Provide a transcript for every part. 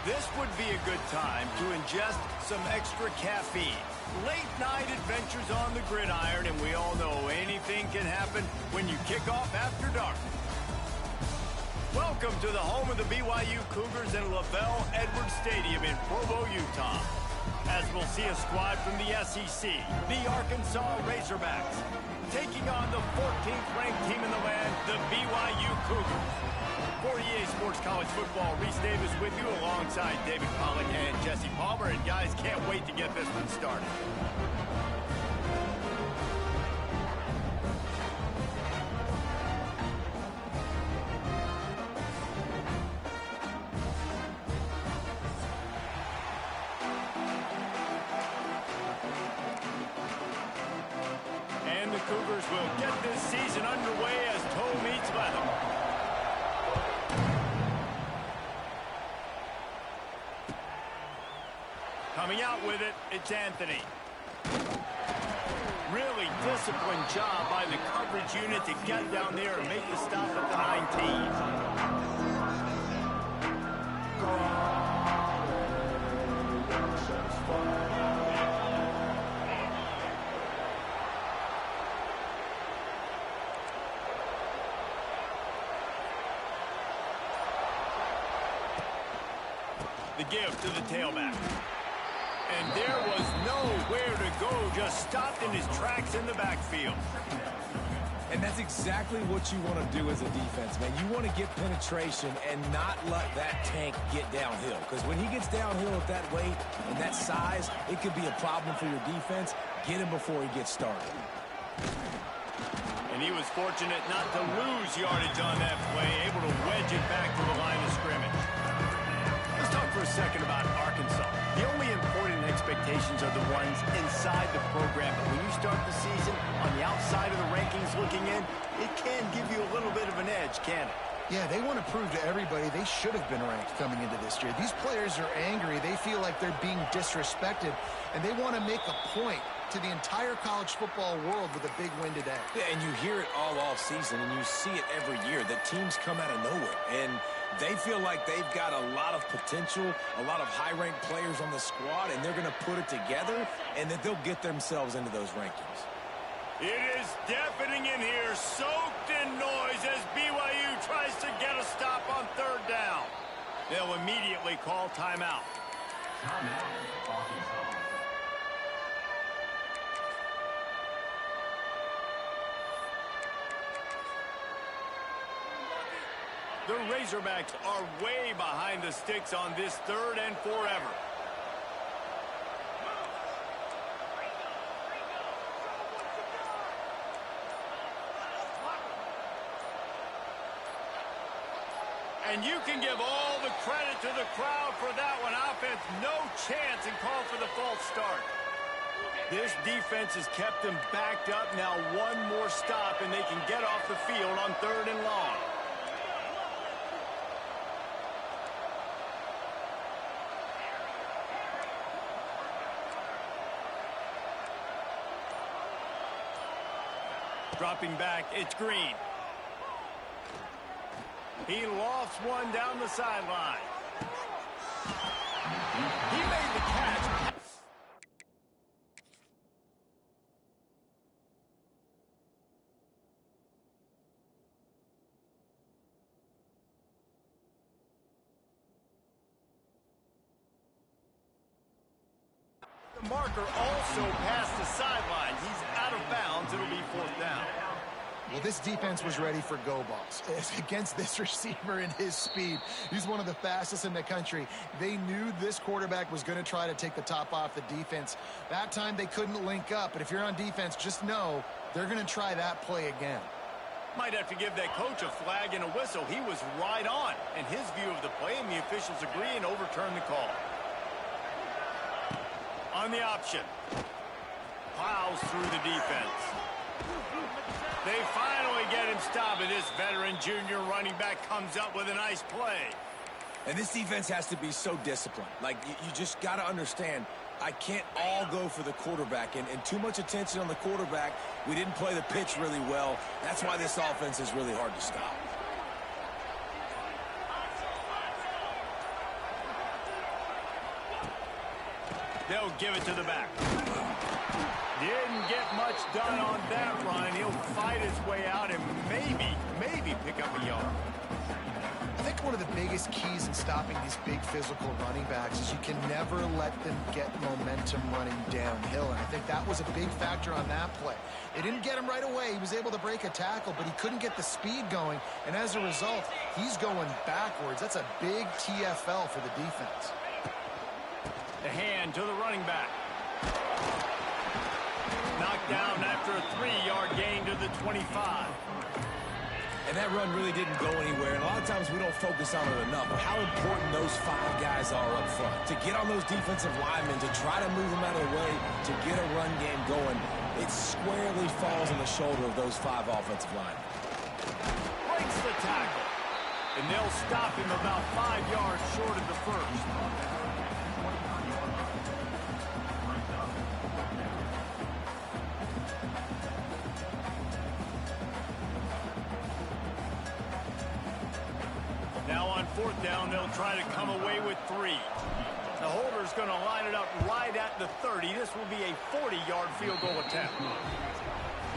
This would be a good time to ingest some extra caffeine. Late-night adventures on the gridiron, and we all know anything can happen when you kick off after dark. Welcome to the home of the BYU Cougars in LaVell Edwards Stadium in Provo, Utah. As we'll see a squad from the SEC, the Arkansas Razorbacks, taking on the 14th ranked team in the land, the BYU Cougars. For EA Sports College Football, Reese Davis with you alongside David Pollack and Jesse Palmer. And guys, can't wait to get this one started. And the Cougars will get this season underway as toe meets leather. Coming out with it, it's Anthony. Really disciplined job by the coverage unit to get down there and make the stop at the 19. The give to the tailback. And there was nowhere to go, just stopped in his tracks in the backfield. And that's exactly what you want to do as a defense, man. You want to get penetration and not let that tank get downhill. Because when he gets downhill at that weight and that size, it could be a problem for your defense. Get him before he gets started. And he was fortunate not to lose yardage on that play, able to wedge it back to the line of scrimmage. Let's talk for a second about Arkansas. The only important expectations are the ones inside the program. But when you start the season on the outside of the rankings looking in, it can give you a little bit of an edge, can it? Yeah, they want to prove to everybody they should have been ranked coming into this year. These players are angry. They feel like they're being disrespected, and they want to make a point to the entire college football world with a big win today. Yeah, and you hear it all off season, and you see it every year that teams come out of nowhere, and they feel like they've got a lot of potential, a lot of high-ranked players on the squad, and they're going to put it together, and that they'll get themselves into those rankings. It is deafening in here, soaked in noise as BYU tries to get a stop on third down. They'll immediately call timeout. The Razorbacks are way behind the sticks on this third and forever. And you can give all the credit to the crowd for that one. Offense, no chance, and call for the false start. This defense has kept them backed up. Now one more stop, and they can get off the field on third and long. Dropping back, it's Green. He lofts one down the sideline. He made the catch. The marker also passed the sideline. He's out of bounds. It'll be fourth down. Well, this defense was ready for go balls. Against this receiver and his speed, he's one of the fastest in the country. They knew this quarterback was going to try to take the top off the defense. That time they couldn't link up, but if you're on defense, just know they're going to try that play again. Might have to give that coach a flag and a whistle. He was right on in his view of the play, and the officials agree and overturn the call. On the option. Plows through the defense. They finally get him stopped, and this veteran junior running back comes up with a nice play. And this defense has to be so disciplined. Like, you just got to understand, I can't all go for the quarterback. And too much attention on the quarterback. We didn't play the pitch really well. That's why this offense is really hard to stop. They'll give it to the back. Didn't get much done on that run. He'll fight his way out and maybe pick up a yard. I think one of the biggest keys in stopping these big physical running backs is you can never let them get momentum running downhill. And I think that was a big factor on that play. They didn't get him right away. He was able to break a tackle, but he couldn't get the speed going. And as a result, he's going backwards. That's a big TFL for the defense. The hand to the running back. Knocked down after a 3-yard gain to the 25. And that run really didn't go anywhere. And a lot of times we don't focus on it enough. But how important those 5 guys are up front. To get on those defensive linemen, to try to move them out of the way, to get a run game going, it squarely falls on the shoulder of those 5 offensive linemen. Breaks the tackle. And they'll stop him about 5 yards short of the first. Now on 4th down, they'll try to come away with 3. The holder's going to line it up right at the 30. This will be a 40-yard field goal attempt.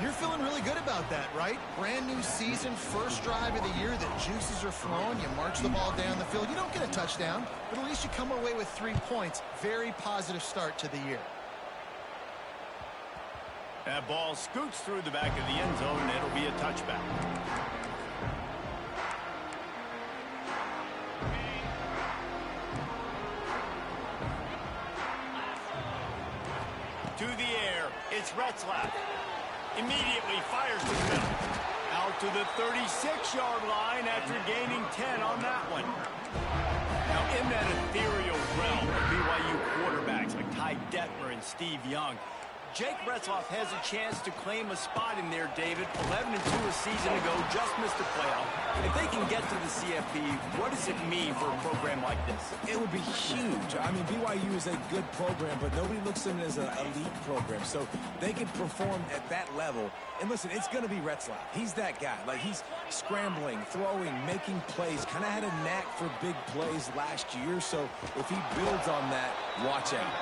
You're feeling really good about that, right? Brand new season, first drive of the year. The juices are flowing. You march the ball down the field. You don't get a touchdown, but at least you come away with 3 points. Very positive start to the year. That ball scoots through the back of the end zone, and it'll be a touchback. To the air, it's Retzlaff. Immediately fires to the middle. Out to the 36-yard line after gaining 10 on that one. Now, in that ethereal realm of BYU quarterbacks like Ty Detmer and Steve Young, Jake Retzlaff has a chance to claim a spot in there, David. 11-2 a season ago, just missed the playoff. If they can get to the CFP, what does it mean for a program like this? It would be huge. I mean, BYU is a good program, but nobody looks at it as an elite program. So they can perform at that level. And listen, it's going to be Retzlaff. He's that guy. Like, he's scrambling, throwing, making plays. Kind of had a knack for big plays last year. So if he builds on that, watch out.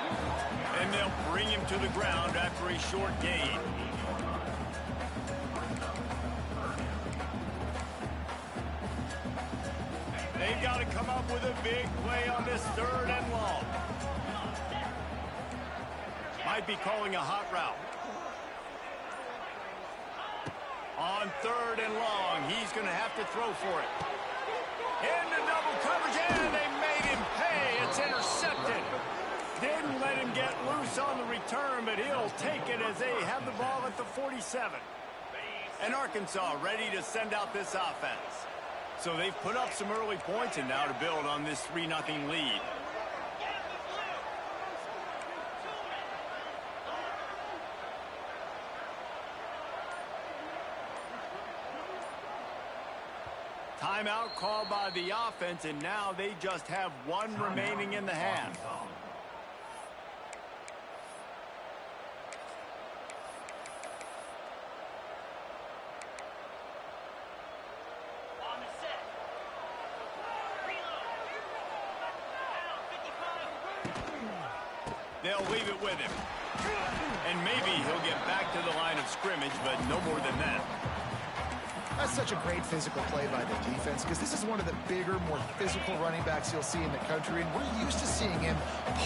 And they'll bring him to the ground after a short gain. They've got to come up with a big play on this 3rd and long. Might be calling a hot route. On 3rd and long, he's going to have to throw for it. Into double coverage, and they made him pay. It's intercepted. Didn't let him get loose on the return, but he'll take it as they have the ball at the 47. And Arkansas ready to send out this offense. So they've put up some early points and now to build on this 3-0 lead. Timeout called by the offense, and now they just have 1 remaining in the half. They'll leave it with him. And maybe he'll get back to the line of scrimmage, but no more than that. That's such a great physical play by the defense because this is one of the bigger, more physical running backs you'll see in the country, and we're used to seeing him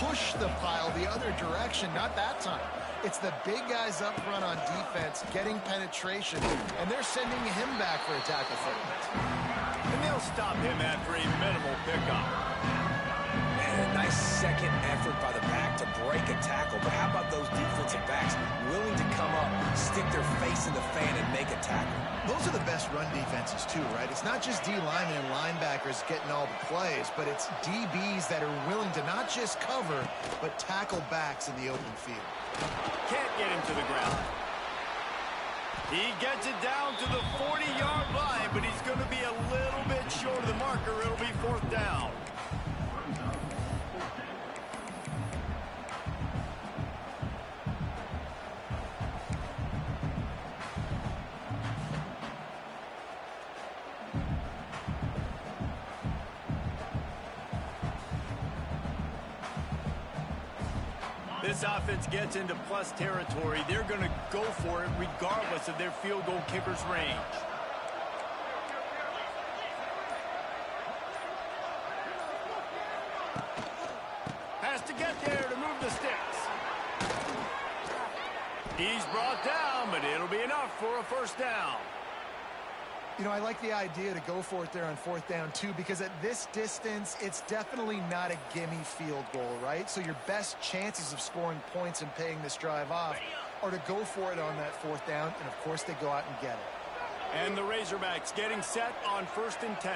push the pile the other direction. Not that time. It's the big guys up front on defense getting penetration, and they're sending him back for a tackle for it. And they'll stop him after a minimal pickup. And a nice second effort by the back to break a tackle. But how about those defensive backs willing to come up, stick their face in the fan, and make a tackle? Those are the best run defenses, too, right? It's not just D linemen and linebackers getting all the plays, but it's DBs that are willing to not just cover, but tackle backs in the open field. Can't get him to the ground. He gets it down to the 40-yard line, but he's going to be a little bit short of the marker. It'll be 4th down. This offense gets into plus territory. They're going to go for it regardless of their field goal kicker's range. Has to get there to move the sticks. He's brought down, but it'll be enough for a first down. You know, I like the idea to go for it there on 4th down, too, because at this distance, it's definitely not a gimme field goal, right? So your best chances of scoring points and paying this drive off are to go for it on that 4th down, and, of course, they go out and get it. And the Razorbacks getting set on 1st and 10.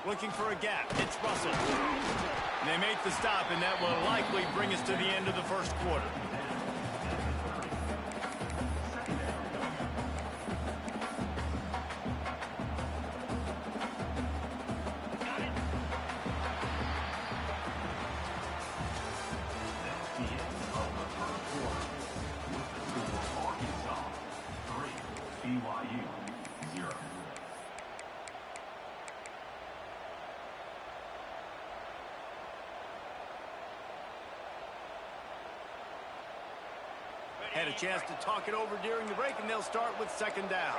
Looking for a gap. It's Russell. And they make the stop, and that will likely bring us to the end of the first quarter. BYU 0. Had a chance to talk it over during the break, and they'll start with 2nd down.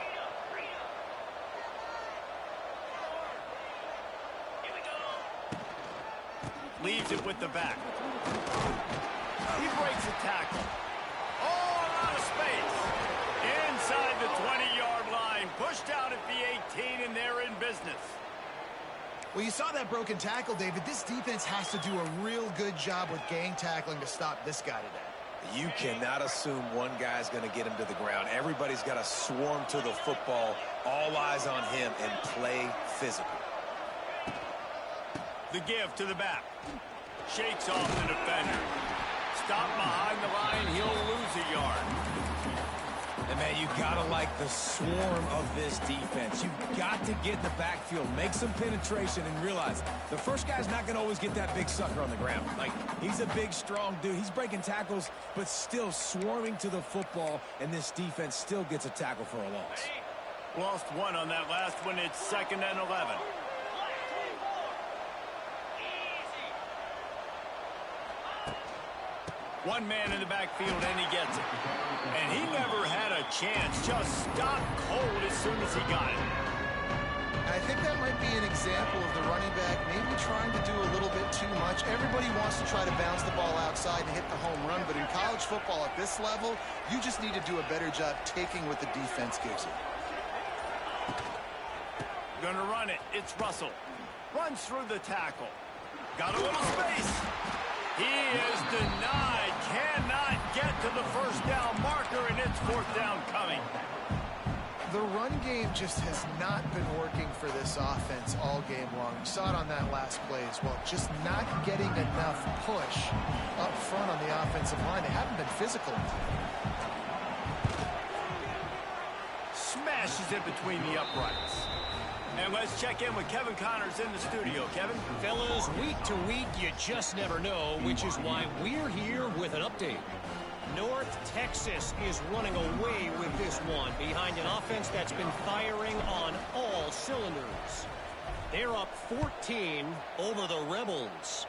Leaves it with the back. He breaks a tackle. Oh, a lot of space. Inside the 20-yard line. Pushed out at the 18, and they're in business. Well, you saw that broken tackle, David. This defense has to do a real good job with gang tackling to stop this guy today. You cannot assume one guy's going to get him to the ground. Everybody's got to swarm to the football, all eyes on him, and play physical. The give to the back. Shakes off the defender. Stop behind the line. He'll lose a yard. And, man, you got to like the swarm of this defense. You've got to get in the backfield, make some penetration, and realize the first guy's not going to always get that big sucker on the ground. Like, he's a big, strong dude. He's breaking tackles, but still swarming to the football, and this defense still gets a tackle for a loss. Lost one on that last one. It's 2nd and 11. One man in the backfield, and he gets it. And he never had a chance. Just stopped cold as soon as he got it. I think that might be an example of the running back maybe trying to do a little bit too much. Everybody wants to try to bounce the ball outside and hit the home run, but in college football at this level, you just need to do a better job taking what the defense gives you. Gonna run it. It's Russell. Runs through the tackle. Got a little space. He is denied. Cannot get to the first down marker, and it's 4th down coming. The run game just has not been working for this offense all game long. You saw it on that last play as well. Just not getting enough push up front on the offensive line. They haven't been physical. Smashes it between the uprights. And let's check in with Kevin Connors in the studio. Kevin? Fellas, week to week, you just never know, which is why we're here with an update. North Texas is running away with this one behind an offense that's been firing on all cylinders. They're up 14 over the Rebels.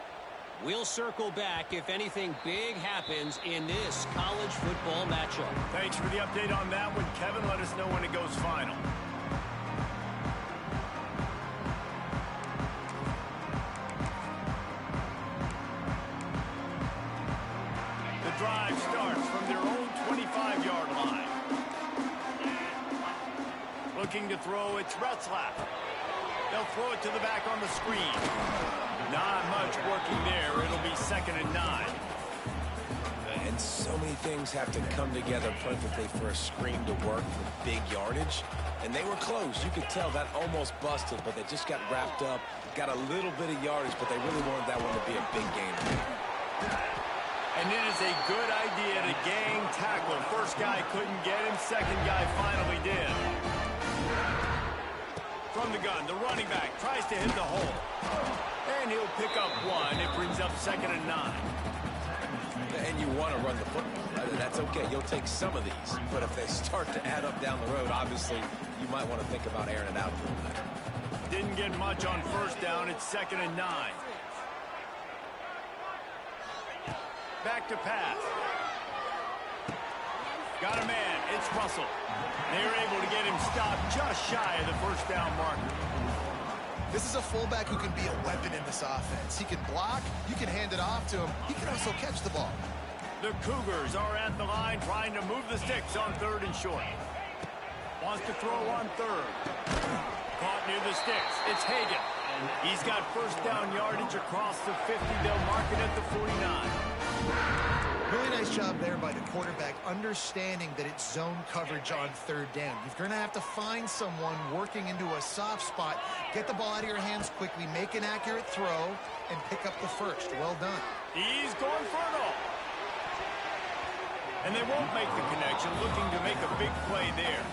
We'll circle back if anything big happens in this college football matchup. Thanks for the update on that one, Kevin. Let us know when it goes final. Drive starts from their own 25-yard line. Looking to throw, it's Retzlaff. They'll throw it to the back on the screen. Not much working there. It'll be 2nd and 9. And so many things have to come together perfectly for a screen to work for big yardage. And they were close. You could tell that almost busted, but they just got wrapped up, got a little bit of yardage, but they really wanted that one to be a big game. And it is a good idea to gang tackle. First guy couldn't get him. Second guy finally did. From the gun, the running back tries to hit the hole. And he'll pick up one. It brings up 2nd and 9. And you want to run the football, right? That's okay. You'll take some of these. But if they start to add up down the road, obviously, you might want to think about airing it out a little bit. Didn't get much on 1st down. It's 2nd and 9. back to pass. Got a man. It's Russell. They're able to get him stopped just shy of the first down marker. This is a fullback who can be a weapon in this offense. He can block. You can hand it off to him. He can also catch the ball. The Cougars are at the line trying to move the sticks on 3rd and short. Wants to throw on 3rd. Caught near the sticks. It's Hagan. He's got first down yardage across the 50. They'll mark it at the 49. Really nice job there by the quarterback, understanding that it's zone coverage on 3rd down. You're going to have to find someone working into a soft spot, get the ball out of your hands quickly, make an accurate throw, and pick up the first. Well done. He's going for it all. And they won't make the connection, looking to make a big play there.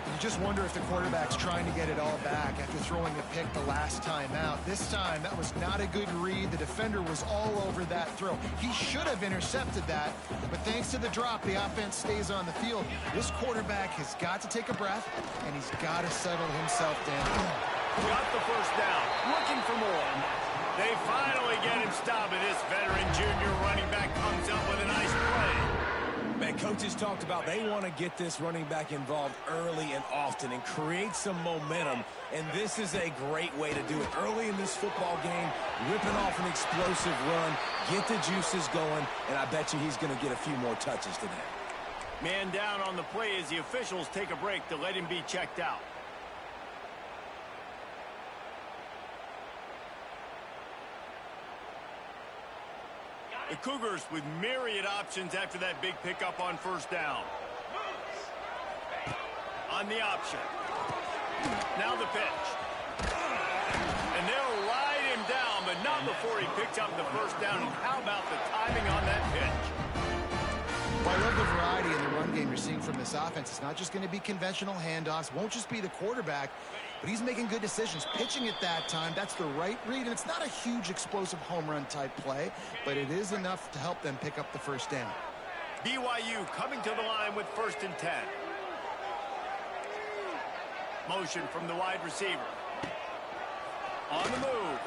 You just wonder if the quarterback's trying to get it all back after throwing a pick the last time out. This time, that was not a good read. The defender was all over that throw. He should have intercepted that, but thanks to the drop, the offense stays on the field. This quarterback has got to take a breath, and he's got to settle himself down. Got the first down, looking for more. They finally get him stopped, and this veteran junior running back comes up with a nice play. Man, coaches talked about they want to get this running back involved early and often and create some momentum, and this is a great way to do it. Early in this football game, ripping off an explosive run, get the juices going, and I bet you he's going to get a few more touches today. Man down on the play as the officials take a break to let him be checked out. The Cougars with myriad options after that big pickup on first down. On the option. Now the pitch. And they'll ride him down, but not before he picks up the first down. And how about the timing on that pitch? Well, I love the variety in the run game you're seeing from this offense. It's not just going to be conventional handoffs. Won't just be the quarterback, but he's making good decisions. Pitching at that time, that's the right read. And it's not a huge explosive home run type play, but it is enough to help them pick up the first down. BYU coming to the line with 1st and 10. Motion from the wide receiver. On the move.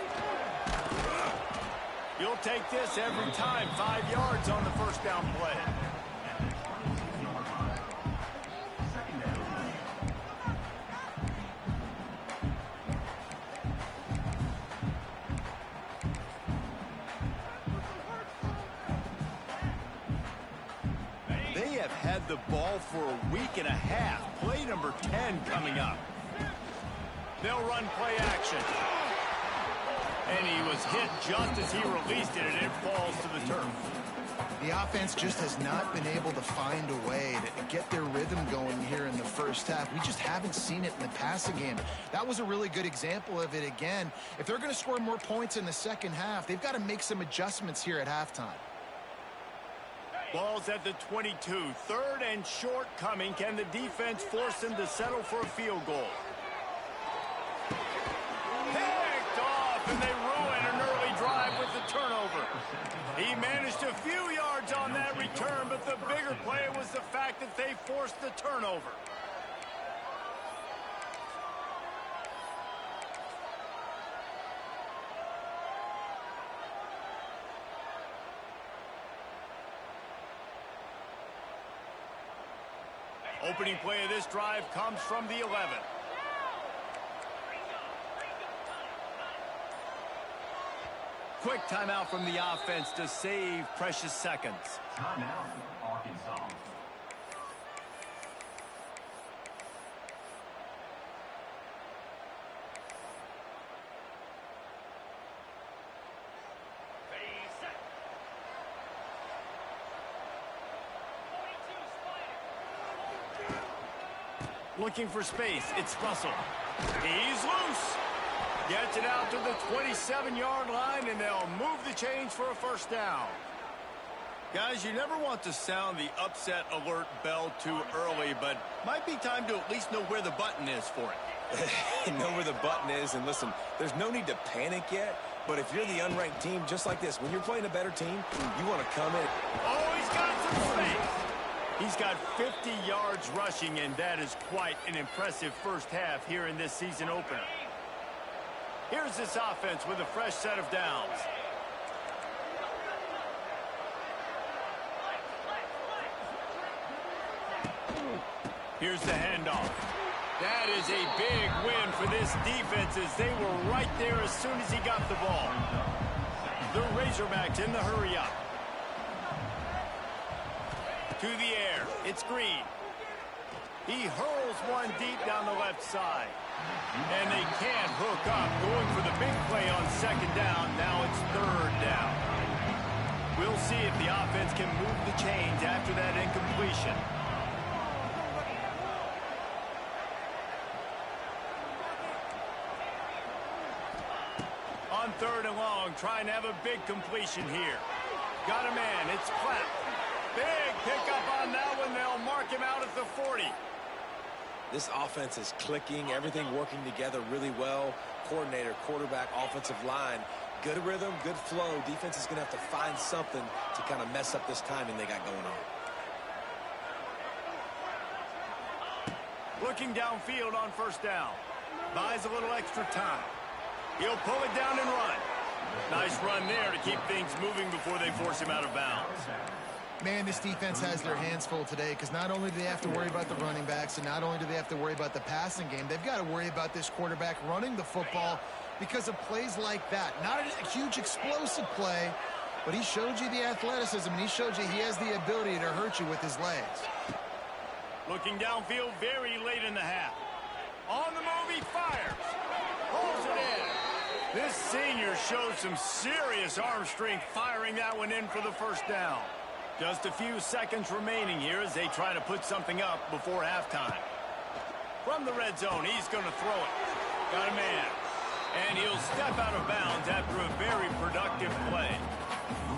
You'll take this every time. 5 yards on the first down play. They have had the ball for a week and a half. Play number 10 coming up. They'll run play action. And he was hit just as he released it, and it falls to the turf. The offense just has not been able to find a way to get their rhythm going here in the first half. We just haven't seen it in the passing game. That was a really good example of it again. If they're going to score more points in the second half, they've got to make some adjustments here at halftime. Ball's at the 22. 3rd and short coming. Can the defense force them to settle for a field goal? Picked off, and they ruin an early drive with the turnover. He managed a few yards on that return, but the bigger play was the fact that they forced the turnover. Opening play of this drive comes from the 11. Quick timeout from the offense to save precious seconds. Timeout, Arkansas. Looking for space. It's Russell. He's loose. Gets it out to the 27-yard line, and they'll move the chains for a first down. Guys, you never want to sound the upset alert bell too early, but might be time to at least know where the button is for it. Know where the button is, and listen, there's no need to panic yet, but if you're the unranked team, just like this, when you're playing a better team, you want to come in. Oh, he's got some space. He's got 50 yards rushing, and that is quite an impressive first half here in this season opener. Here's this offense with a fresh set of downs. Here's the handoff. That is a big win for this defense as they were right there as soon as he got the ball. The Razorbacks in the hurry up. To the air. It's Green. He hurls one deep down the left side. And they can't hook up. Going for the big play on second down. Now it's third down. We'll see if the offense can move the chains after that incompletion. On third and long, trying to have a big completion here. Got a man. It's Clapp. Big pickup on that one. They'll mark him out at the 40. This offense is clicking, everything working together really well. Coordinator, quarterback, offensive line, good rhythm, good flow. Defense is going to have to find something to kind of mess up this timing they got going on. Looking downfield on first down. Buys a little extra time. He'll pull it down and run. Nice run there to keep things moving before they force him out of bounds. Man, this defense has their hands full today because not only do they have to worry about the running backs and not only do they have to worry about the passing game, they've got to worry about this quarterback running the football because of plays like that. Not a huge explosive play, but he showed you the athleticism and he showed you he has the ability to hurt you with his legs. Looking downfield very late in the half. On the move, he fires. Pulls it in. This senior shows some serious arm strength firing that one in for the first down. Just a few seconds remaining here as they try to put something up before halftime. From the red zone, he's going to throw it. Got a man. And he'll step out of bounds after a very productive play.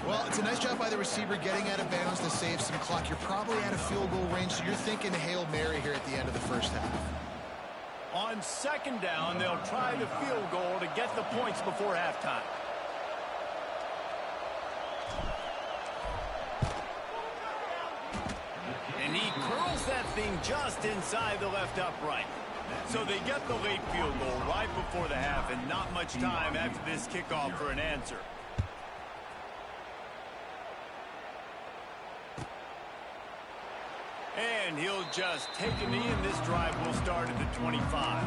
Well, it's a nice job by the receiver getting out of bounds to save some clock. You're probably out of field goal range, so you're thinking Hail Mary here at the end of the first half. On second down, they'll try the field goal to get the points before halftime. And he curls that thing just inside the left upright. So they get the late field goal right before the half and not much time after this kickoff for an answer. And he'll just take a knee, and this drive will start at the 25.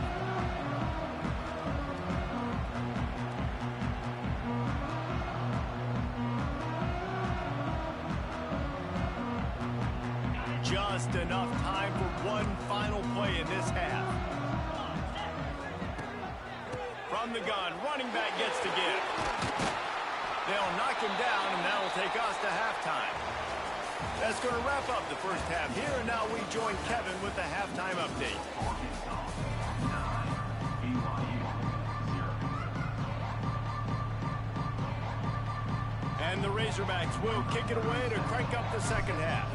Just enough time for one final play in this half. From the gun, running back gets to give. They'll knock him down, and that'll take us to halftime. That's going to wrap up the first half here, and now we join Kevin with the halftime update. And the Razorbacks will kick it away to crank up the second half.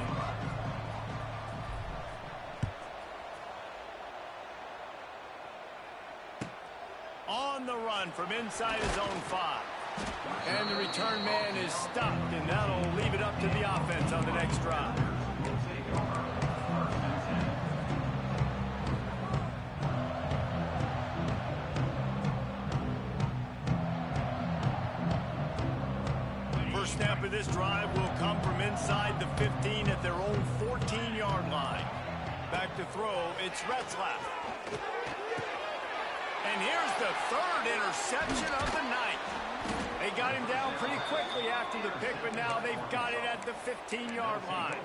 On the run from inside his own 5. And the return man is stopped, and that'll leave it up to the offense on the next drive. First snap of this drive will come from inside the 15 at their own 14-yard line. Back to throw, it's Retzlaff. And here's the third interception of the night. They got him down pretty quickly after the pick, but now they've got it at the 15-yard line.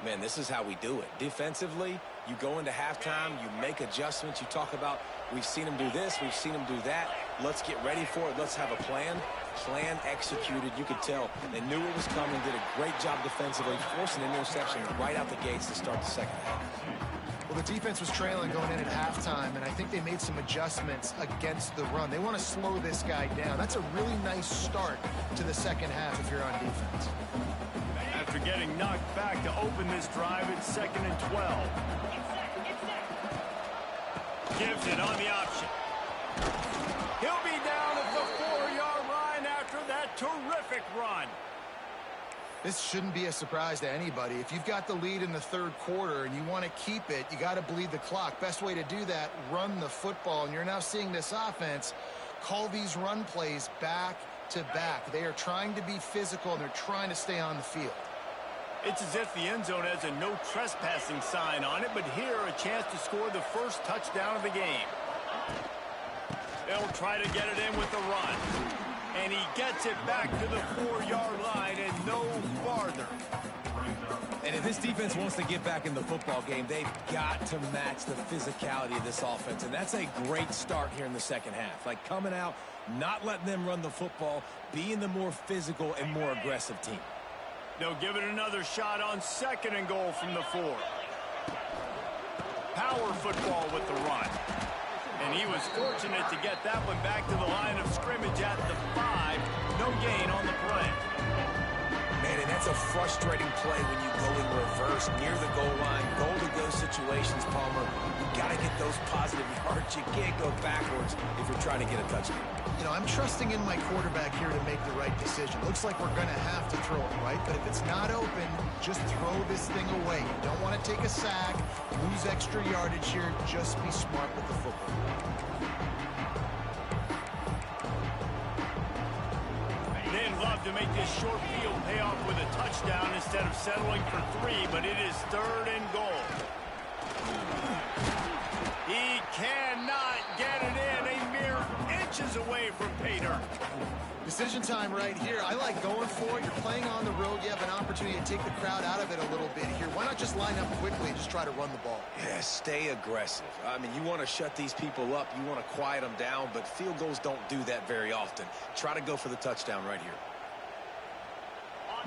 Man, this is how we do it. Defensively, you go into halftime, you make adjustments. You talk about, we've seen them do this, we've seen them do that. Let's get ready for it. Let's have a plan. Plan executed. You could tell they knew it was coming, did a great job defensively, forcing an interception right out the gates to start the second half. Well, the defense was trailing going in at halftime, and I think they made some adjustments against the run. They want to slow this guy down. That's a really nice start to the second half if you're on defense. After getting knocked back to open this drive, it's 2nd and 12. Gives it on the option. He'll be down at the 4-yard line after that terrific run. This shouldn't be a surprise to anybody. If you've got the lead in the third quarter and you want to keep it, you got to bleed the clock. Best way to do that, run the football. And you're now seeing this offense call these run plays back to back. They are trying to be physical, and they're trying to stay on the field. It's as if the end zone has a no trespassing sign on it, but here a chance to score the first touchdown of the game. They'll try to get it in with the run. And he gets it back to the 4-yard line and no farther. And if this defense wants to get back in the football game, they've got to match the physicality of this offense. And that's a great start here in the second half. Like coming out, not letting them run the football, being the more physical and more aggressive team. They'll give it another shot on 2nd and goal from the 4. Power football with the run. And he was fortunate to get that one back to the line of scrimmage at the 5. No gain on the play. Man, and that's a frustrating play when you go in reverse near the goal line. Goal-to-go situations, Palmer. You got to get those positive yards. You can't go backwards if you're trying to get a touchdown. You know, I'm trusting in my quarterback here to make the right decision. Looks like we're going to have to throw it, right? But if it's not open, just throw this thing away. You don't want to take a sack, lose extra yardage here. Just be smart with the football. They'd love to make this short field pay off with a touchdown instead of settling for 3, but it is 3rd and goal. He cannot get it in. A mere inches away from pay dirt. Decision time right here. I like going for it. You're playing on the road. You have an opportunity to take the crowd out of it a little bit here. Why not just line up quickly and just try to run the ball? Yeah, stay aggressive. I mean, you want to shut these people up. You want to quiet them down, but field goals don't do that very often. Try to go for the touchdown right here.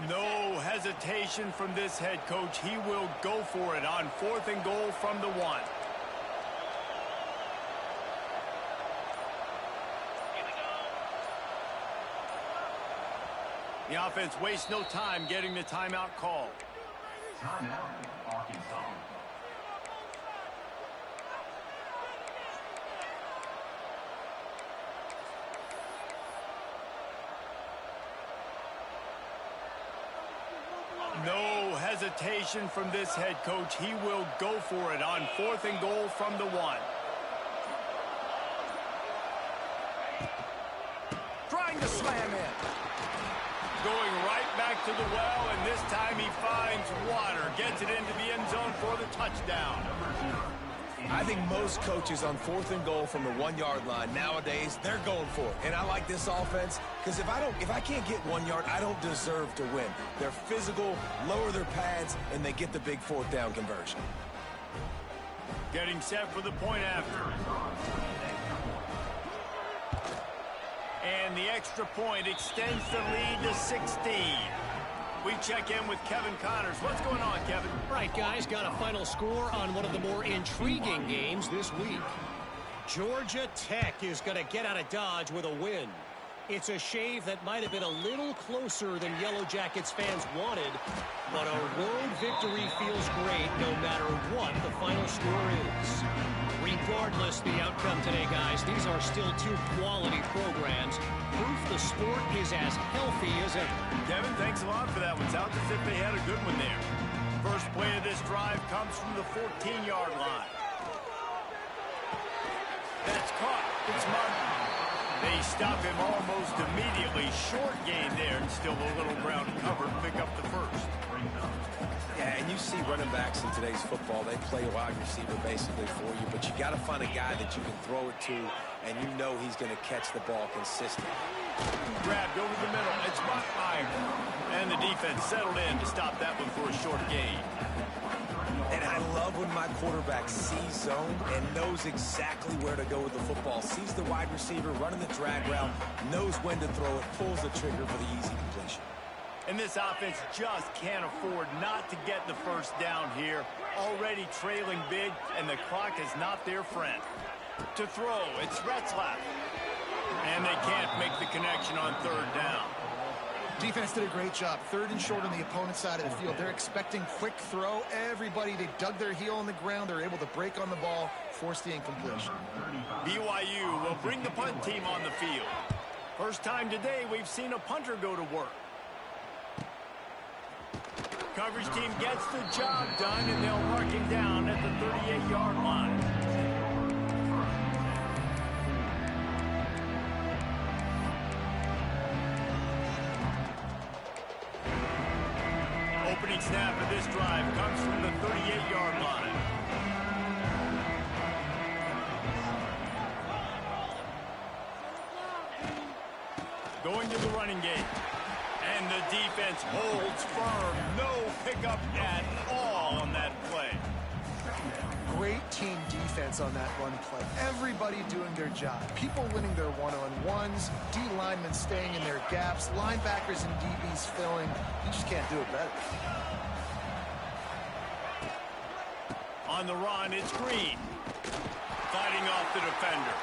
No hesitation from this head coach. He will go for it on 4th and goal from the 1. The offense wastes no time getting the timeout called. Timeout, Arkansas. No hesitation from this head coach. He will go for it on 4th and goal from the 1. Trying to slam in. Going right back to the well, and this time he finds water. Gets it into the end zone for the touchdown. I think most coaches on 4th and goal from the 1-yard line nowadays, they're going for it. And I like this offense because if I can't get 1 yard, I don't deserve to win. They're physical, lower their pads, and they get the big 4th down conversion. Getting set for the point after. And the extra point extends the lead to 16. We check in with Kevin Connors. What's going on, Kevin? Right, guys, got a final score on one of the more intriguing games this week. Georgia Tech is going to get out of Dodge with a win. It's a shave that might have been a little closer than Yellow Jackets fans wanted, but a road victory feels great no matter what the final score is. Regardless the outcome today, guys, these are still 2 quality programs. Proof the sport is as healthy as ever. Kevin, thanks a lot for that one. Sounds as if they had a good one there. First play of this drive comes from the 14-yard line. That's caught. It's Martin. They stop him almost immediately. Short gain there, and still a little ground covered. Pick up the first. Yeah, and you see running backs in today's football, they play a wide receiver basically for you, but you got to find a guy that you can throw it to, and you know he's going to catch the ball consistently. Grabbed over the middle. It's Bachmeier. And the defense settled in to stop that one for a short gain. And I love when my quarterback sees zone and knows exactly where to go with the football. Sees the wide receiver running the drag route, knows when to throw it, pulls the trigger for the easy completion. And this offense just can't afford not to get the first down here. Already trailing big, and the clock is not their friend. To throw, it's Retzlaff. And they can't make the connection on 3rd down. Defense did a great job. 3rd and short on the opponent's side of the field. They're expecting quick throw. Everybody, they dug their heel on the ground. They're able to break on the ball, force the incompletion. BYU will bring the punt team on the field. First time today we've seen a punter go to work. Coverage team gets the job done, and they'll mark him down at the 38-yard line. Opening snap of this drive comes from the 38-yard line. Going to the running game. And the defense holds firm. No pickup at all on that play. Great team defense on that run play. Everybody doing their job. People winning their one-on-ones, D linemen staying in their gaps, linebackers and DBs filling. You just can't do it better. On the run, it's Green. Fighting off the defender.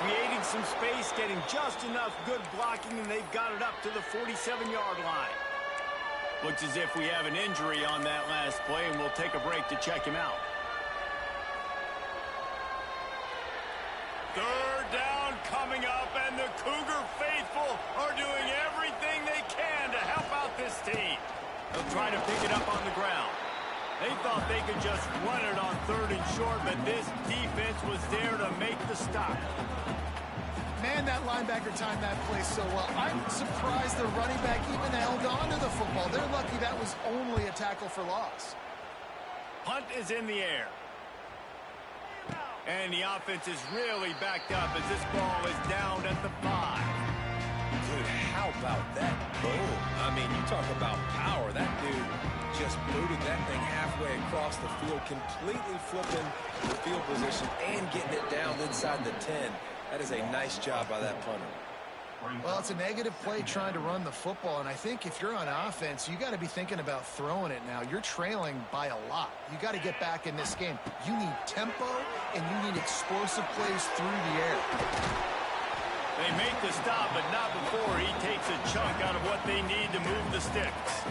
Creating some space, getting just enough good blocking, and they've got it up to the 47-yard line. Looks as if we have an injury on that last play, and we'll take a break to check him out. Third down coming up, and the Cougar faithful are doing everything they can to help out this team. They'll try to pick it up on the ground. They thought they could just run it on 3rd and short, but this defense was there to make the stop. Man, that linebacker timed that play so well. I'm surprised the running back even held on to the football. They're lucky that was only a tackle for loss. Punt is in the air. And the offense is really backed up as this ball is down at the 5. Dude, how about that boom? I mean, you talk about power. That dude just booted that thing halfway across the field, completely flipping the field position and getting it down inside the 10. That is a nice job by that punter. Well, it's a negative play trying to run the football, and I think if you're on offense, you got to be thinking about throwing it now. You're trailing by a lot. You got to get back in this game. You need tempo, and you need explosive plays through the air. They make the stop, but not before he takes a chunk out of what they need to move the sticks.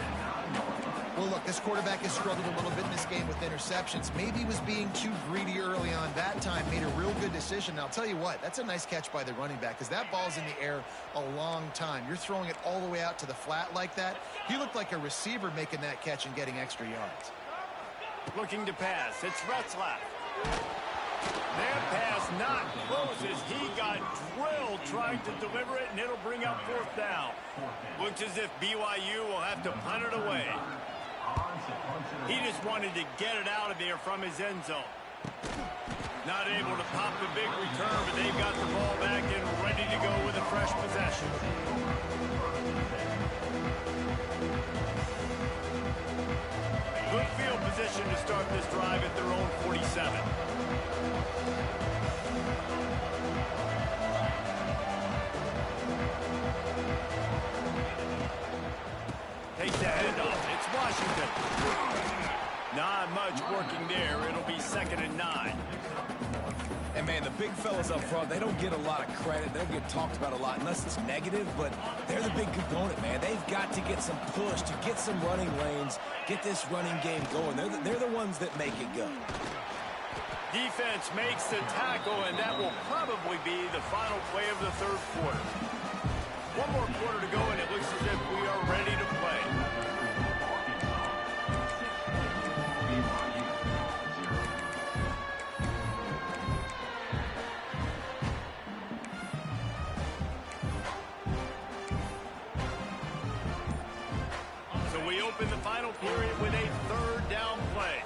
Well, look, this quarterback has struggled a little bit in this game with interceptions. Maybe he was being too greedy early on. That time made a real good decision. And I'll tell you what, that's a nice catch by the running back because that ball's in the air a long time. You're throwing it all the way out to the flat like that. He looked like a receiver making that catch and getting extra yards. Looking to pass. It's Retzlaff. That pass not close as he got drilled trying to deliver it, and it'll bring up 4th down. Looks as if BYU will have to punt it away. He just wanted to get it out of there from his end zone. Not able to pop the big return, but they've got the ball back and ready to go with a fresh possession. Good field position to start this drive at their own 47. Takes the handoff. It's Washington. Not much working there. It'll be 2nd and 9. And, man, the big fellas up front, they don't get a lot of credit. They don't get talked about a lot unless it's negative, but they're the big component, man. They've got to get some push, to get some running lanes, get this running game going. They're the ones that make it go. Defense makes the tackle, and that will probably be the final play of the 3rd quarter. One more quarter to go, and it looks as if we are ready to play. So we open the final period with a 3rd down play.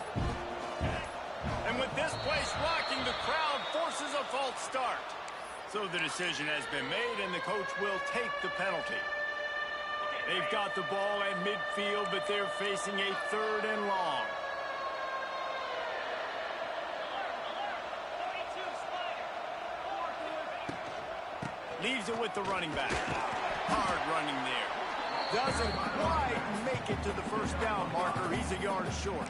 And with this place rocking, the crowd forces a false start. So the decision has been made, and the coach will take the penalty. They've got the ball at midfield, but they're facing a 3rd and long. Leaves it with the running back. Hard running there. Doesn't quite make it to the 1st down marker. He's a yard short.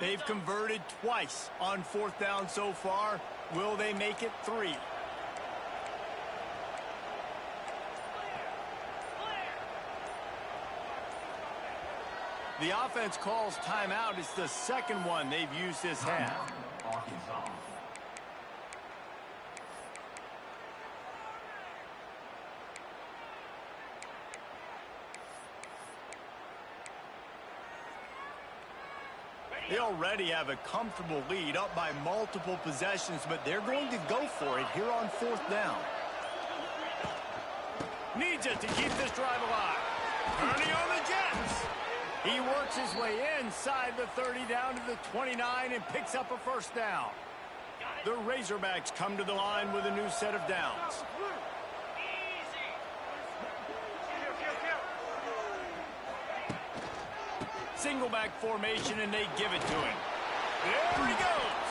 They've converted twice on 4th down so far. Will they make it 3? The offense calls timeout. It's the second one they've used this half. Arkansas. They already have a comfortable lead, up by multiple possessions, but they're going to go for it here on fourth down. Needs it to keep this drive alive. Turning on the Jets. He works his way inside the 30 down to the 29 and picks up a first down. The Razorbacks come to the line with a new set of downs. Single back formation, and they give it to him. There he goes.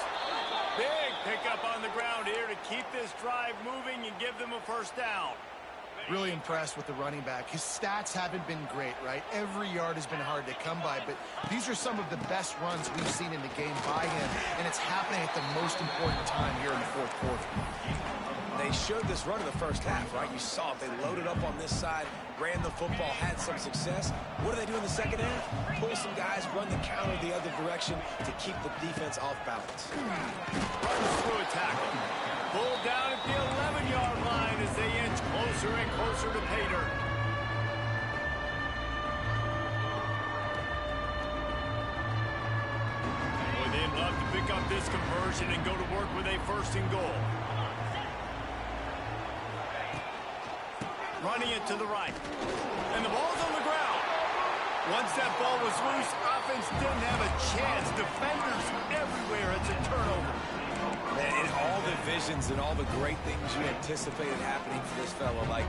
Big pickup on the ground here to keep this drive moving and give them a first down. Really impressed with the running back. His stats haven't been great, right? Every yard has been hard to come by, but these are some of the best runs we've seen in the game by him, and it's happening at the most important time here in the fourth quarter. They showed this run in the first half, right? You saw it. They loaded up on this side, ran the football, had some success. What do they do in the second half? Pull some guys, run the counter the other direction to keep the defense off balance. Runs through a tackle. Pulled down at the 11-yard line as they inch closer and closer to pay dirt. Boy, they'd love to pick up this conversion and go to work with a first and goal. Running it to the right. And the ball's on the ground. Once that ball was loose, offense didn't have a chance. Defenders everywhere. It's a turnover. Man, in all the visions and all the great things you anticipated happening for this fellow, like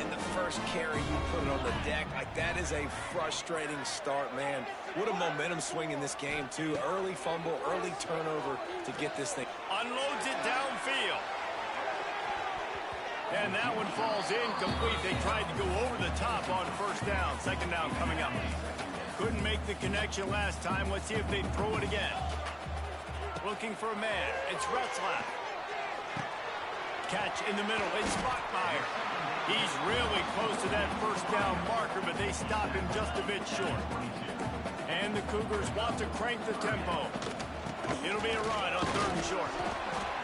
in the first carry you put it on the deck, like that is a frustrating start, man. What a momentum swing in this game, too. Early fumble, early turnover to get this thing. Unloads it downfield. And that one falls incomplete. They tried to go over the top on first down. Second down coming up. Couldn't make the connection last time. Let's see if they throw it again. Looking for a man. It's Retzlaff. Catch in the middle. It's Spockmeyer. He's really close to that first down marker, but they stop him just a bit short. And the Cougars want to crank the tempo. It'll be a run on third and short.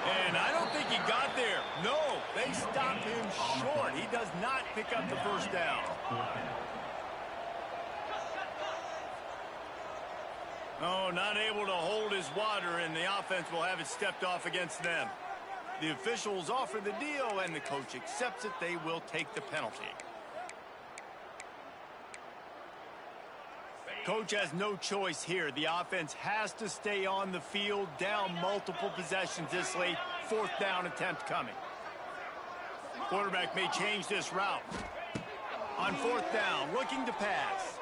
And I don't think he got there. No, they stop him short. He does not pick up the first down. Oh, not able to hold his water, and the offense will have it stepped off against them. The officials offer the deal, and the coach accepts it. They will take the penalty. Coach has no choice here. The offense has to stay on the field, down multiple possessions this late. Fourth down attempt coming. Quarterback may change this route. On fourth down, looking to pass.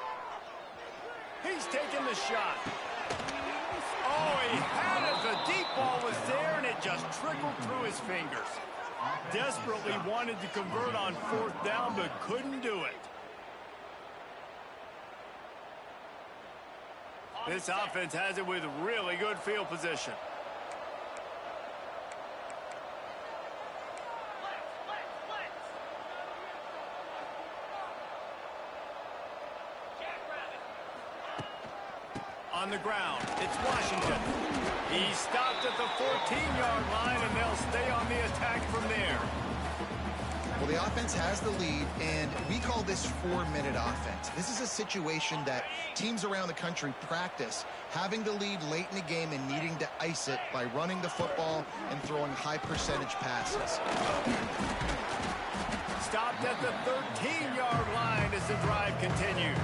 He's taking the shot. Oh, he had it. The deep ball was there, and it just trickled through his fingers. Desperately wanted to convert on fourth down, but couldn't do it. This offense has it with really good field position. On the ground, it's Washington. He stopped at the 14-yard line, and they'll stay on the attack from there. Well, the offense has the lead, and we call this 4-minute offense. This is a situation that teams around the country practice, having the lead late in the game and needing to ice it by running the football and throwing high-percentage passes. Stopped at the 13-yard line as the drive continues.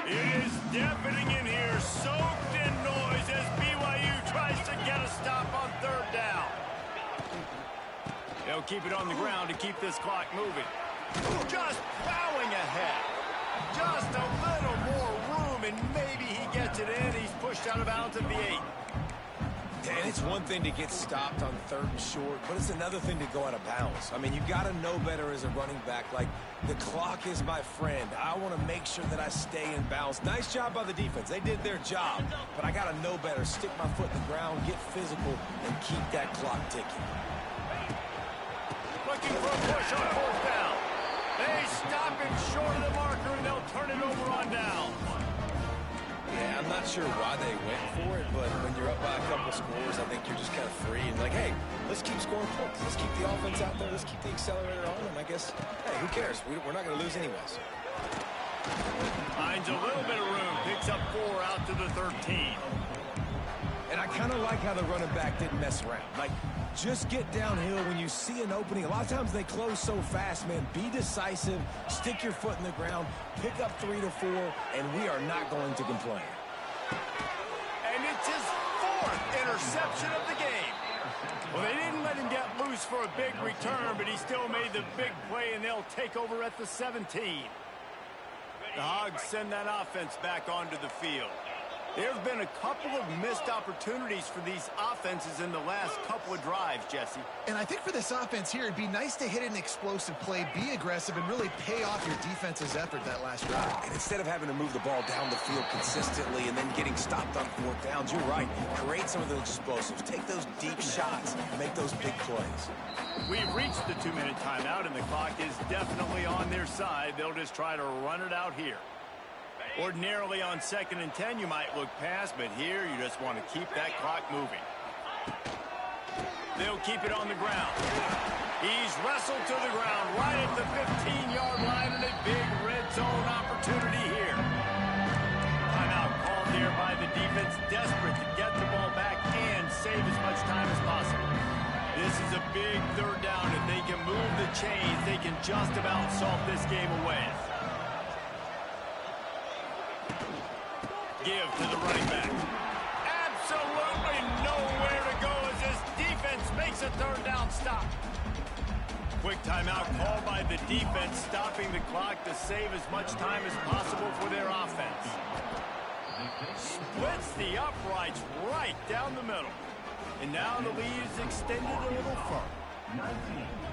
It is deafening in here, soaked in noise as BYU tries to get a stop on third down. They'll keep it on the ground to keep this clock moving. Just plowing ahead. Just a little more room, and maybe he gets it in. He's pushed out of bounds at the 8. And it's one thing to get stopped on 3rd and short, but it's another thing to go out of bounds. I mean, you got to know better as a running back. Like, the clock is my friend. I want to make sure that I stay in bounds. Nice job by the defense. They did their job, but I got to know better. Stick my foot in the ground, get physical, and keep that clock ticking. Looking for a push on 4th down. They stop him short of the marker, and they'll turn it over on down. Yeah, I'm not sure why they went for it, but when you're up by a couple scores, I think you're just kind of free and like, hey, let's keep scoring points. Let's keep the offense out there. Let's keep the accelerator on, and I guess, hey, who cares? We're not going to lose anyways. Finds a little bit of room. Picks up 4 out to the 13. And I kind of like how the running back didn't mess around. Like, just get downhill when you see an opening. A lot of times they close so fast, man. Be decisive. Stick your foot in the ground. Pick up 3 to 4, and we are not going to complain. And it's his 4th interception of the game. Well, they didn't let him get loose for a big return, but he still made the big play, and they'll take over at the 17. The Hogs send that offense back onto the field. There have been a couple of missed opportunities for these offenses in the last couple of drives, Jesse. And I think for this offense here, it'd be nice to hit an explosive play, be aggressive, and really pay off your defense's effort that last drive. And instead of having to move the ball down the field consistently and then getting stopped on 4th downs, you're right. Create some of those explosives. Take those deep shots. Make those big plays. We've reached the 2-minute timeout, and the clock is definitely on their side. They'll just try to run it out here. Ordinarily on 2nd and 10, you might look past, but here you just want to keep that clock moving. They'll keep it on the ground. He's wrestled to the ground right at the 15-yard line, and a big red zone opportunity here. Timeout called here by the defense, desperate to get the ball back and save as much time as possible. This is a big 3rd down. If they can move the chains, they can just about solve this game away. Give to the running back. Absolutely nowhere to go as this defense makes a 3rd down stop. Quick timeout called by the defense, stopping the clock to save as much time as possible for their offense. Splits the uprights right down the middle. And now the lead is extended a little further.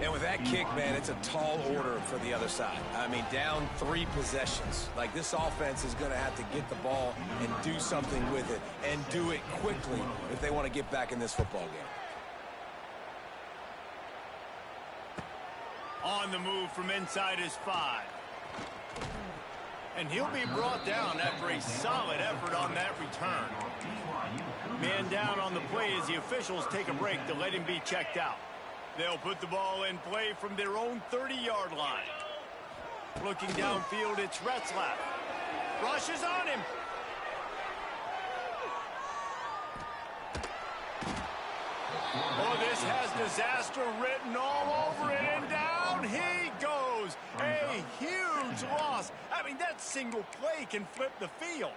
And with that kick, man, it's a tall order for the other side. I mean, down 3 possessions. Like, this offense is going to have to get the ball and do something with it, and do it quickly if they want to get back in this football game. On the move from inside his 5. And he'll be brought down after a solid effort on that return. Man down on the play as the officials take a break to let him be checked out. They'll put the ball in play from their own 30-yard line. Looking downfield, it's Retzlaff. Rushes on him. Oh, this has disaster written all over it, and down he goes. A huge loss. I mean, that single play can flip the field.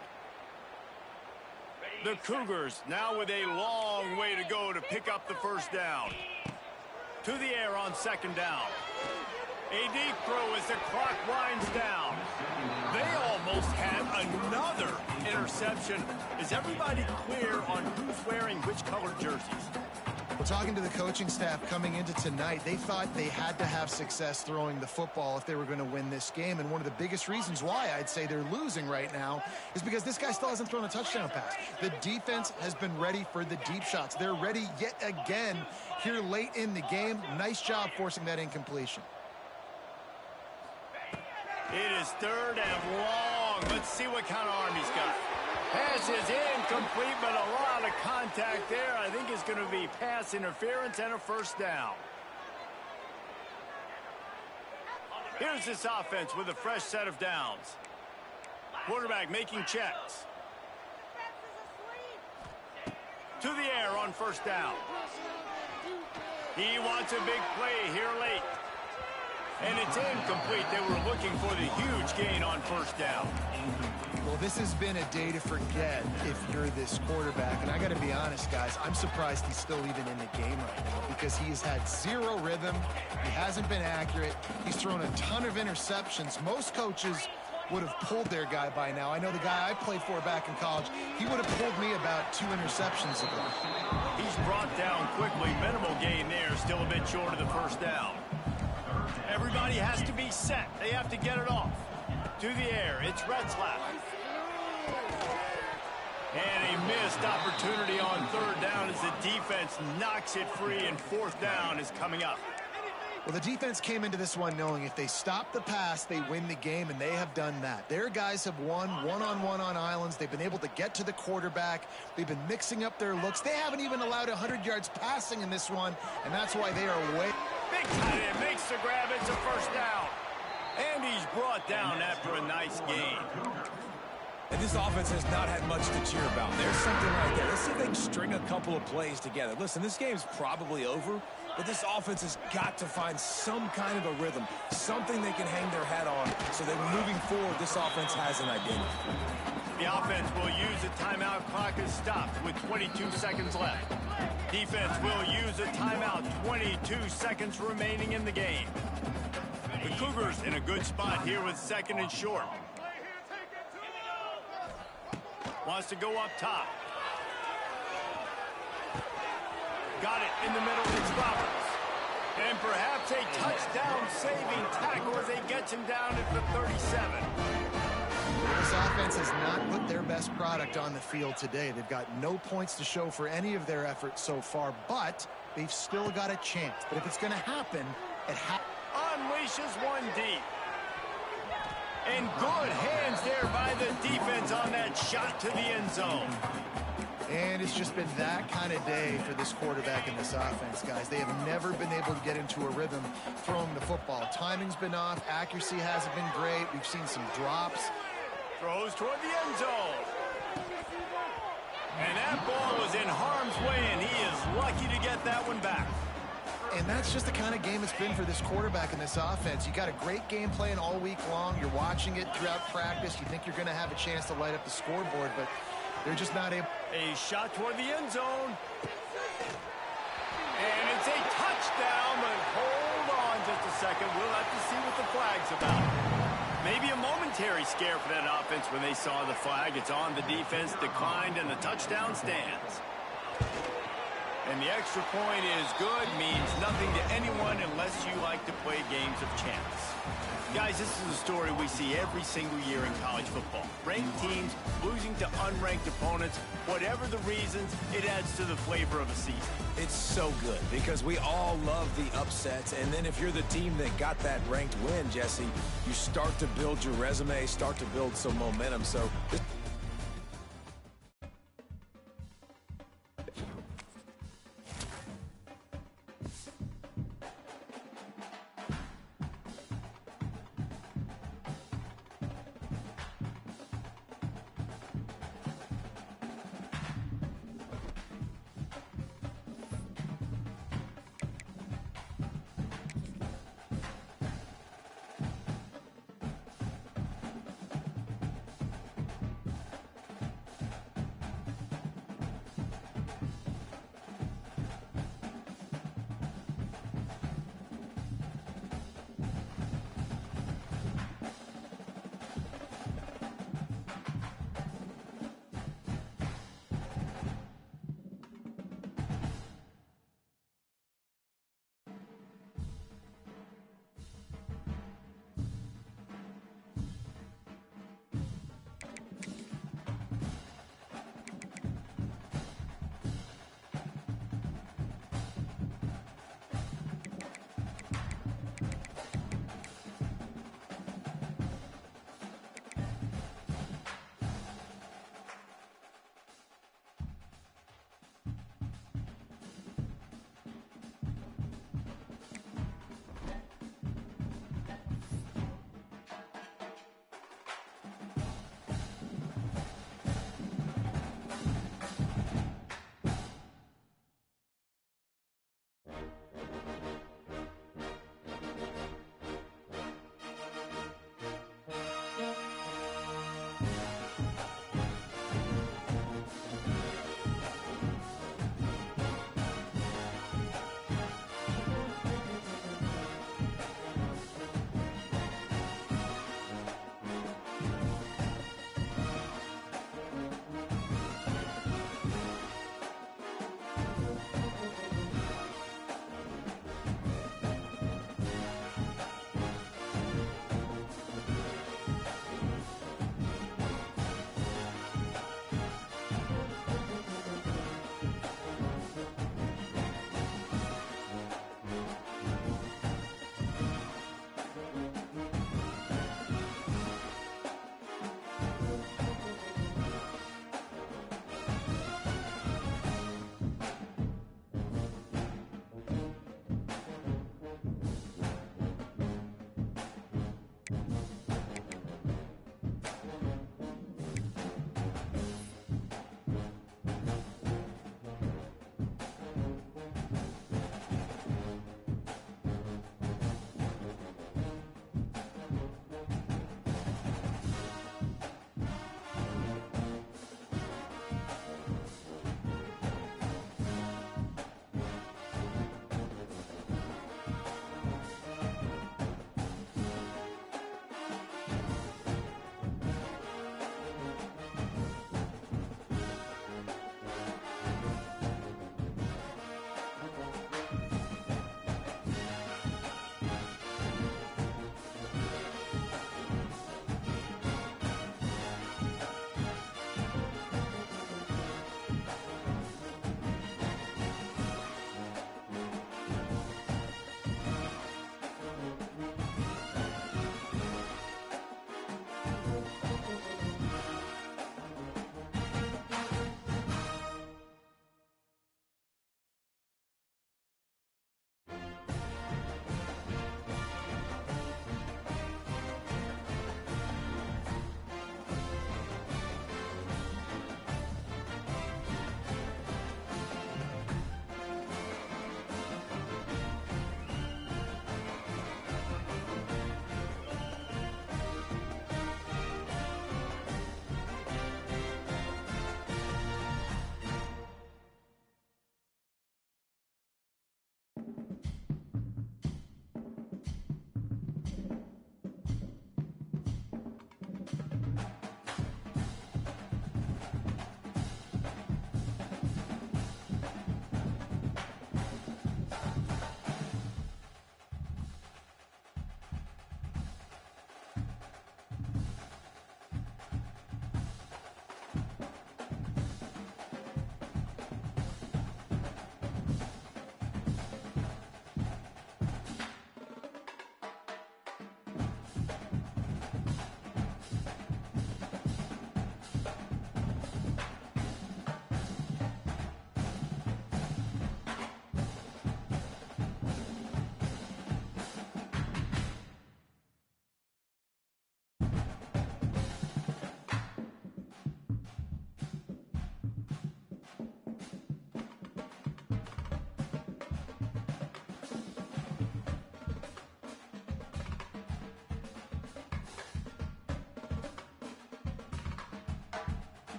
The Cougars now with a long way to go to pick up the 1st down. To the air on 2nd down. A deep throw as the clock winds down. They almost had another interception. Is everybody clear on who's wearing which colored jerseys? Well, talking to the coaching staff coming into tonight, they thought they had to have success throwing the football if they were going to win this game. And one of the biggest reasons why I'd say they're losing right now is because this guy still hasn't thrown a touchdown pass. The defense has been ready for the deep shots. They're ready yet again here late in the game. Nice job forcing that incompletion. It is 3rd and long. Let's see what kind of arm he's got. Pass is incomplete, but a lot of contact there. I think it's going to be pass interference and a 1st down. Here's this offense with a fresh set of downs. Quarterback making checks. To the air on 1st down. He wants a big play here late. And it's incomplete. They were looking for the huge gain on 1st down. Well, this has been a day to forget if you're this quarterback. And I got to be honest, guys, I'm surprised he's still even in the game right now because he has had 0 rhythm. He hasn't been accurate. He's thrown a ton of interceptions. Most coaches would have pulled their guy by now. I know the guy I played for back in college, he would have pulled me about 2 interceptions ago. He's brought down quickly. Minimal gain there, still a bit short of the first down. Everybody has to be set. They have to get it off. To the air, it's Retzlaff. And a missed opportunity on third down as the defense knocks it free, and fourth down is coming up. Well, the defense came into this one knowing if they stop the pass, they win the game, and they have done that. Their guys have won one-on-one on islands. They've been able to get to the quarterback. They've been mixing up their looks. They haven't even allowed 100 yards passing in this one, and that's why they are way... Big tight end makes the grab. It's a first down. And he's brought down after a nice gain. And this offense has not had much to cheer about. There's something right there. Let's see if they can string a couple of plays together. Listen, this game's probably over, but this offense has got to find some kind of a rhythm, something they can hang their hat on so that moving forward, this offense has an identity. The offense will use a timeout. Clock is stopped with 22 seconds left. Defense will use a timeout. 22 seconds remaining in the game. The Cougars in a good spot here with second and short. Wants to go up top. Got it in the middle. It's Roberts. And perhaps a touchdown-saving tackle as they get him down at the 37. This offense has not put their best product on the field today. They've got no points to show for any of their efforts so far, but they've still got a chance. But if it's going to happen, it unleashes one deep. And good hands there by the defense on that shot to the end zone. And it's just been that kind of day for this quarterback and this offense, guys. They have never been able to get into a rhythm throwing the football. Timing's been off. Accuracy hasn't been great. We've seen some drops. Throws toward the end zone. And that ball was in harm's way, and he is lucky to get that one back. And that's just the kind of game it's been for this quarterback and this offense. You got a great game plan all week long. You're watching it throughout practice. You think you're going to have a chance to light up the scoreboard, but they're just not able. A shot toward the end zone. And it's a touchdown, but hold on just a second. We'll have to see what the flag's about. Maybe a momentary scare for that offense when they saw the flag. It's on. The defense declined, and the touchdown stands. And the extra point is good, means nothing to anyone unless you like to play games of chance. Guys, this is a story we see every single year in college football. Ranked teams losing to unranked opponents. Whatever the reasons, it adds to the flavor of a season. It's so good because we all love the upsets. And then if you're the team that got that ranked win, Jesse, you start to build your resume, start to build some momentum. So